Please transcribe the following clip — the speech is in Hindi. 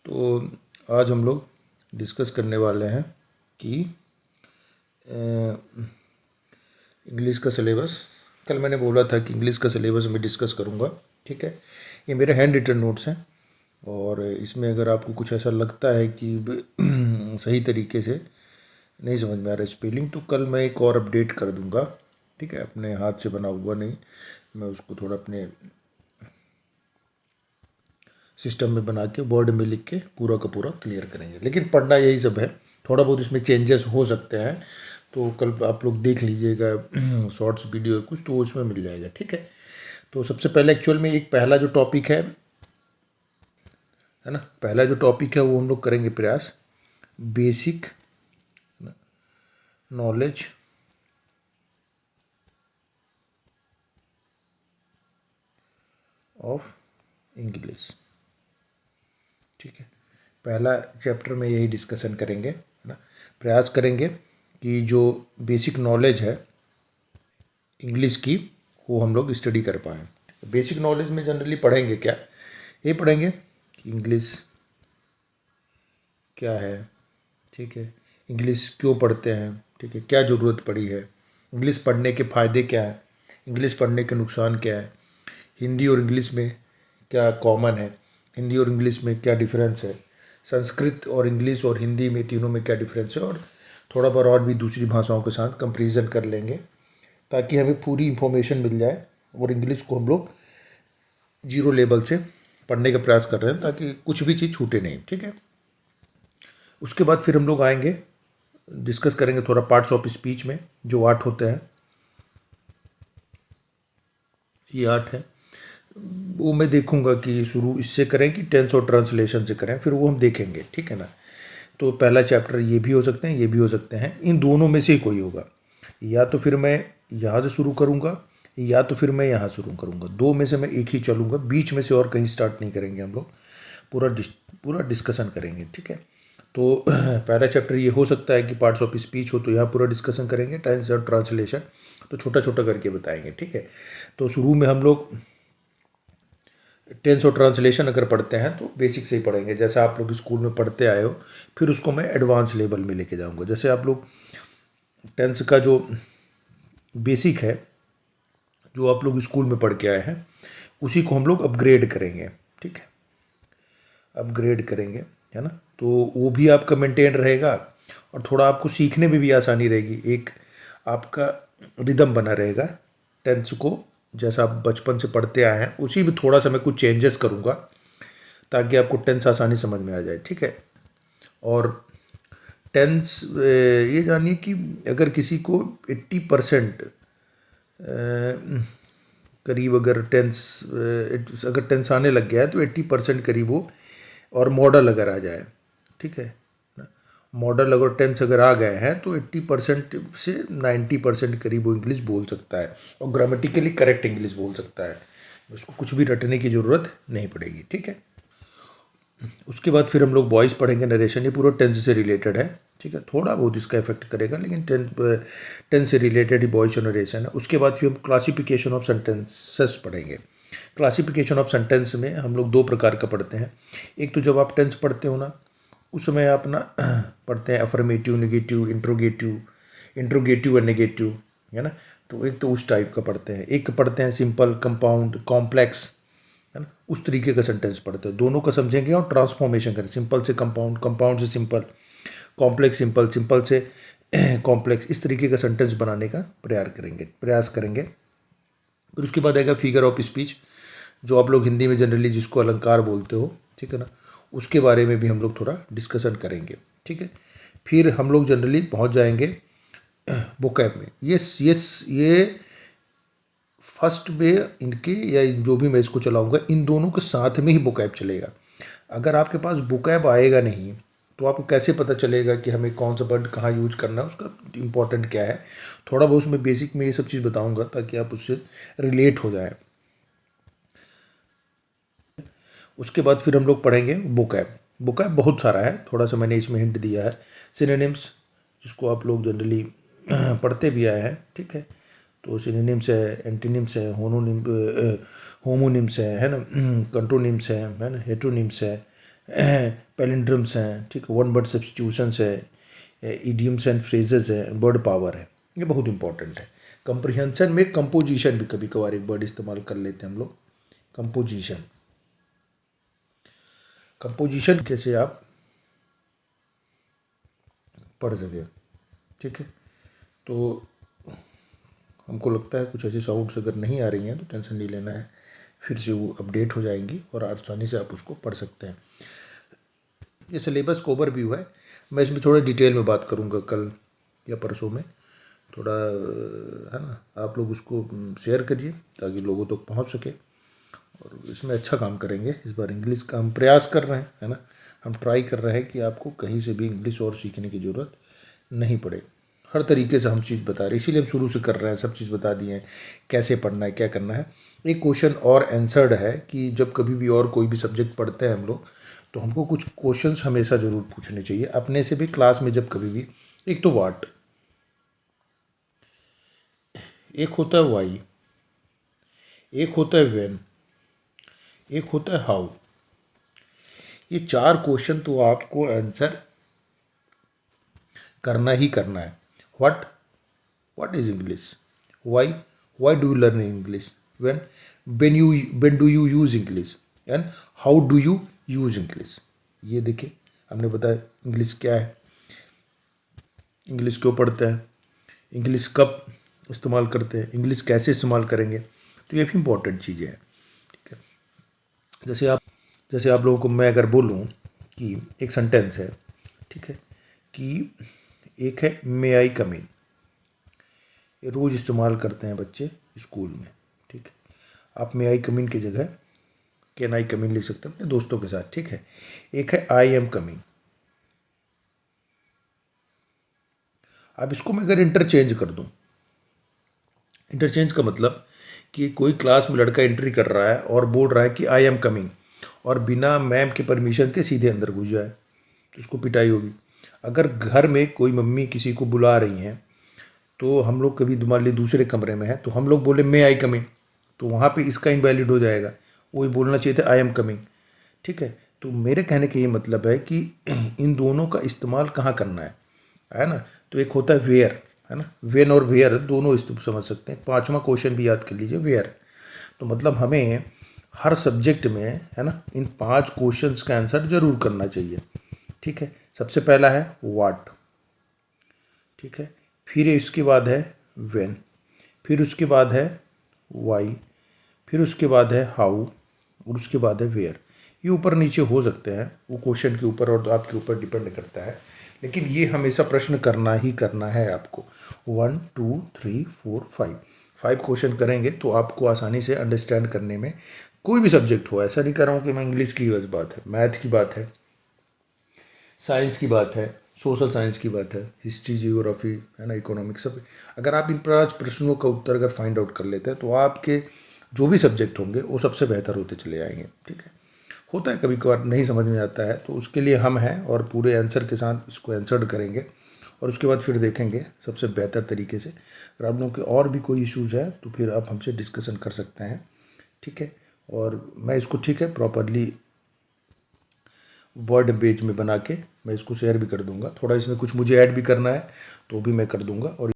तो आज हम लोग डिस्कस करने वाले हैं कि इंग्लिश का सिलेबस। कल मैंने बोला था कि इंग्लिश का सिलेबस मैं डिस्कस करूँगा, ठीक है। ये मेरे हैंड रिटन नोट्स हैं और इसमें अगर आपको कुछ ऐसा लगता है कि सही तरीके से नहीं समझ में आ रहा स्पेलिंग, तो कल मैं एक और अपडेट कर दूँगा, ठीक है। अपने हाथ से बना हुआ नहीं, मैं उसको थोड़ा अपने सिस्टम में बना के वर्ड में लिख के पूरा का पूरा क्लियर करेंगे। लेकिन पढ़ना यही सब है, थोड़ा बहुत इसमें चेंजेस हो सकते हैं, तो कल आप लोग देख लीजिएगा शॉर्ट्स वीडियो कुछ, तो उसमें मिल जाएगा, ठीक है। तो सबसे पहले एक्चुअल में एक पहला जो टॉपिक है ना, पहला जो टॉपिक है वो हम लोग करेंगे प्रयास बेसिक नॉलेज ऑफ इंग्लिश, ठीक है। पहला चैप्टर में यही डिस्कशन करेंगे, है ना। प्रयास करेंगे कि जो बेसिक नॉलेज है इंग्लिश की वो हम लोग स्टडी कर पाएँ। बेसिक नॉलेज में जनरली पढ़ेंगे क्या, ये पढ़ेंगे कि इंग्लिश क्या है, ठीक है। इंग्लिश क्यों पढ़ते हैं, ठीक है, क्या ज़रूरत पड़ी है, इंग्लिश पढ़ने के फ़ायदे क्या हैं, इंग्लिश पढ़ने के नुकसान क्या है, हिंदी और इंग्लिश में क्या कॉमन है, हिंदी और इंग्लिश में क्या डिफरेंस है, संस्कृत और इंग्लिश और हिंदी में तीनों में क्या डिफरेंस है, और थोड़ा बहुत और भी दूसरी भाषाओं के साथ कंपैरिजन कर लेंगे ताकि हमें पूरी इंफॉर्मेशन मिल जाए। और इंग्लिश को हम लोग जीरो लेवल से पढ़ने का प्रयास कर रहे हैं ताकि कुछ भी चीज़ छूटे नहीं, ठीक है। उसके बाद फिर हम लोग आएंगे, डिस्कस करेंगे थोड़ा पार्ट्स ऑफ स्पीच में जो 8 होते हैं, ये 8 है। वो मैं देखूंगा कि शुरू इससे करें कि टेंस और ट्रांसलेशन से करें, फिर वो हम देखेंगे, ठीक है ना। तो पहला चैप्टर ये भी हो सकते हैं, ये भी हो सकते हैं, इन दोनों में से ही कोई होगा। या तो फिर मैं यहाँ से शुरू करूँगा या तो फिर मैं यहाँ शुरू करूँगा, दो में से मैं एक ही चलूँगा, बीच में से और कहीं स्टार्ट नहीं करेंगे हम लोग। पूरा डिस्कशन करेंगे, ठीक है। तो पहला चैप्टर ये हो सकता है कि पार्ट्स ऑफ स्पीच हो, तो यहाँ पूरा डिस्कशन करेंगे। टेंस और ट्रांसलेशन तो छोटा छोटा करके बताएंगे, ठीक है। तो शुरू में हम लोग टेंस और ट्रांसलेशन अगर पढ़ते हैं तो बेसिक से ही पढ़ेंगे, जैसे आप लोग स्कूल में पढ़ते आए हो। फिर उसको मैं एडवांस लेवल में लेके जाऊंगा। जैसे आप लोग टेंस का जो बेसिक है, जो आप लोग स्कूल में पढ़ के आए हैं, उसी को हम लोग अपग्रेड करेंगे, ठीक है। अपग्रेड करेंगे, है ना। तो वो भी आपका मेंटेन रहेगा और थोड़ा आपको सीखने में भी आसानी रहेगी। एक आपका रिदम बना रहेगा टेंस को, जैसा आप बचपन से पढ़ते आए हैं उसी में थोड़ा सा मैं कुछ चेंजेस करूँगा ताकि आपको टेंस आसानी समझ में आ जाए, ठीक है। और टेंस ये जानिए कि अगर किसी को 80% करीब अगर टेंस आने लग गया है तो 80% करीब वो, और मॉडल अगर आ जाए, ठीक है, मॉडल अगर टेंस अगर आ गए हैं तो 80% से 90% करीब वो इंग्लिश बोल सकता है और ग्रामेटिकली करेक्ट इंग्लिश बोल सकता है। उसको कुछ भी रटने की ज़रूरत नहीं पड़ेगी, ठीक है। उसके बाद फिर हम लोग वॉइस पढ़ेंगे, नरेशन, ये पूरा टेंस से रिलेटेड है, ठीक है। थोड़ा बहुत इसका इफेक्ट करेगा लेकिन टेंस से रिलेटेड ही वॉइस और नरेशन है। उसके बाद फिर हम क्लासिफिकेशन ऑफ सेंटेंसेस पढ़ेंगे। क्लासिफिकेशन ऑफ सेंटेंस में हम लोग दो प्रकार का पढ़ते हैं। एक तो जब आप टेंस पढ़ते हो ना, उस समय आप ना पढ़ते हैं अफर्मेटिव, नेगेटिव, इंट्रोगेटिव और नेगेटिव, है ना। तो एक तो उस टाइप का पढ़ते हैं, एक पढ़ते हैं सिंपल, कंपाउंड, कॉम्प्लेक्स, है ना। उस तरीके का सेंटेंस पढ़ते हैं, दोनों का समझेंगे और ट्रांसफॉर्मेशन करें, सिंपल से कंपाउंड, कंपाउंड से सिंपल, कॉम्प्लेक्स सिंपल, सिंपल से कॉम्प्लेक्स, इस तरीके का सेंटेंस बनाने का प्रयास करेंगे। फिर उसके बाद आएगा फिगर ऑफ स्पीच, जो आप लोग हिंदी में जनरली जिसको अलंकार बोलते हो, ठीक है ना। उसके बारे में भी हम लोग थोड़ा डिस्कशन करेंगे, ठीक है। फिर हम लोग जनरली पहुंच जाएंगे वोकैब में। ये फर्स्ट में इनके, या जो भी मैं इसको चलाऊंगा, इन दोनों के साथ में ही वोकैब चलेगा। अगर आपके पास वोकैब आएगा नहीं तो आपको कैसे पता चलेगा कि हमें कौन सा वर्ड कहाँ यूज करना है, उसका इम्पोर्टेंट क्या है। थोड़ा बहुत उसमें बेसिक में ये सब चीज़ बताऊंगा ताकि आप उससे रिलेट हो जाए। उसके बाद फिर हम लोग पढ़ेंगे वोकैब। वोकैब बहुत सारा है, थोड़ा सा मैंने इसमें हिंट दिया है। सिनोनिम्स, जिसको आप लोग जनरली पढ़ते भी आए हैं, ठीक है। तो सिनोनिम्स है, एंटीनिम्स है, होमोनिम्स है ना, कंट्रोनिम्स है ना, हेट्रोनिम्स है, पैलिंड्रम्स हैं, ठीक है, वन वर्ड सब्स्टिट्यूशंस है, इडियम्स एंड फ्रेजेस है, वर्ड पावर है, ये बहुत इंपॉर्टेंट है। कंप्रिहेंशन में कंपोजिशन भी कभी कभार एक वर्ड इस्तेमाल कर लेते हैं हम लोग, कंपोजिशन। कंपोजिशन कैसे आप पढ़ सके, ठीक है। तो हमको लगता है कुछ ऐसे साउंड्स अगर नहीं आ रही हैं तो टेंशन नहीं लेना है, फिर से वो अपडेट हो जाएंगी और आसानी से आप उसको पढ़ सकते हैं। ये सिलेबस का ओवरव्यू है, मैं इसमें थोड़ा डिटेल में बात करूँगा कल या परसों में, थोड़ा है ना, आप लोग उसको शेयर करिए ताकि लोगों तक पहुंच सके, और इसमें अच्छा काम करेंगे। इस बार इंग्लिश का हम प्रयास कर रहे हैं, है ना, हम ट्राई कर रहे हैं कि आपको कहीं से भी इंग्लिश और सीखने की ज़रूरत नहीं पड़े। हर तरीके से हम चीज़ बता रहे हैं, इसीलिए हम शुरू से कर रहे हैं, सब चीज़ बता दिए हैं, कैसे पढ़ना है, क्या करना है। एक क्वेश्चन और आंसर्ड है कि जब कभी भी और कोई भी सब्जेक्ट पढ़ते हैं हम लोग, तो हमको कुछ क्वेश्चंस हमेशा ज़रूर पूछने चाहिए अपने से भी क्लास में, जब कभी भी। एक तो वाट, एक होता है वाई, एक होता है व्हेन, एक होता है हाउ। ये चार क्वेश्चन तो आपको आंसर करना ही करना है। What, what is English, why, why do you learn English, when, when do you use English, and how do you use English. ये देखिए, हमने बताया इंग्लिश क्या है, इंग्लिश क्यों पढ़ते हैं, इंग्लिश कब इस्तेमाल करते हैं, इंग्लिश कैसे इस्तेमाल करेंगे, तो ये भी इम्पोर्टेंट चीज़ें हैं, ठीक है। जैसे आप लोगों को मैं अगर बोलूँ कि एक सेंटेंस है, ठीक है, कि एक है मे आई कम इन, ये रोज़ इस्तेमाल करते हैं बच्चे स्कूल में, ठीक है। आप मे आई कम इन की जगह कैन आई कम इन लिख सकते हैं अपने दोस्तों के साथ, ठीक है। एक है आई एम कमिंग। अब इसको मैं अगर इंटरचेंज कर दूं, इंटरचेंज का मतलब कि कोई क्लास में लड़का एंट्री कर रहा है और बोल रहा है कि आई एम कमिंग, और बिना मैम के परमिशन के सीधे अंदर घुस जाए तो उसको पिटाई होगी। अगर घर में कोई मम्मी किसी को बुला रही हैं, तो हम लोग कभी मान ली दूसरे कमरे में है, तो हम लोग बोले मे आई कमिंग, तो वहाँ पे इसका इनवैलिड हो जाएगा, वही बोलना चाहिए था आई एम कमिंग, ठीक है। तो मेरे कहने का ये मतलब है कि इन दोनों का इस्तेमाल कहाँ करना है ना। तो एक होता है वेयर, है ना, वेन और वेयर दोनों समझ सकते हैं। पांचवा क्वेश्चन भी याद कर लीजिए, वेयर। तो मतलब हमें हर सब्जेक्ट में, है ना, इन पांच क्वेश्चंस का आंसर जरूर करना चाहिए, ठीक है। सबसे पहला है व्हाट, ठीक है, फिर इसके बाद है व्हेन, फिर उसके बाद है वाई, फिर उसके बाद है हाउ, और उसके बाद है वेयर। ये ऊपर नीचे हो सकते हैं, वो क्वेश्चन के ऊपर और आपके ऊपर डिपेंड करता है, लेकिन ये हमेशा प्रश्न करना ही करना है आपको। 1 2 3 4 5, 5 क्वेश्चन करेंगे तो आपको आसानी से अंडरस्टैंड करने में, कोई भी सब्जेक्ट हो, ऐसा नहीं कर रहा हूँ कि मैं इंग्लिश की बस बात है, मैथ की बात है, साइंस की बात है, सोशल साइंस की बात है, हिस्ट्री, जियोग्राफी, है ना, इकोनॉमिक्स, सब। अगर आप इन 5 प्रश्नों का उत्तर अगर फाइंड आउट कर लेते हैं तो आपके जो भी सब्जेक्ट होंगे वो सबसे बेहतर होते चले जाएंगे, ठीक है। होता है कभी कभार नहीं समझ में आता है, तो उसके लिए हम हैं और पूरे आंसर के साथ इसको आंसर्ड करेंगे, और उसके बाद फिर देखेंगे सबसे बेहतर तरीके से। अगर आप लोगों के और भी कोई इश्यूज़ है तो फिर आप हमसे डिस्कशन कर सकते हैं, ठीक है। और मैं इसको, ठीक है, प्रॉपरली वर्ड पेज में बना के मैं इसको शेयर भी कर दूंगा। थोड़ा इसमें कुछ मुझे ऐड भी करना है तो भी मैं कर दूंगा, और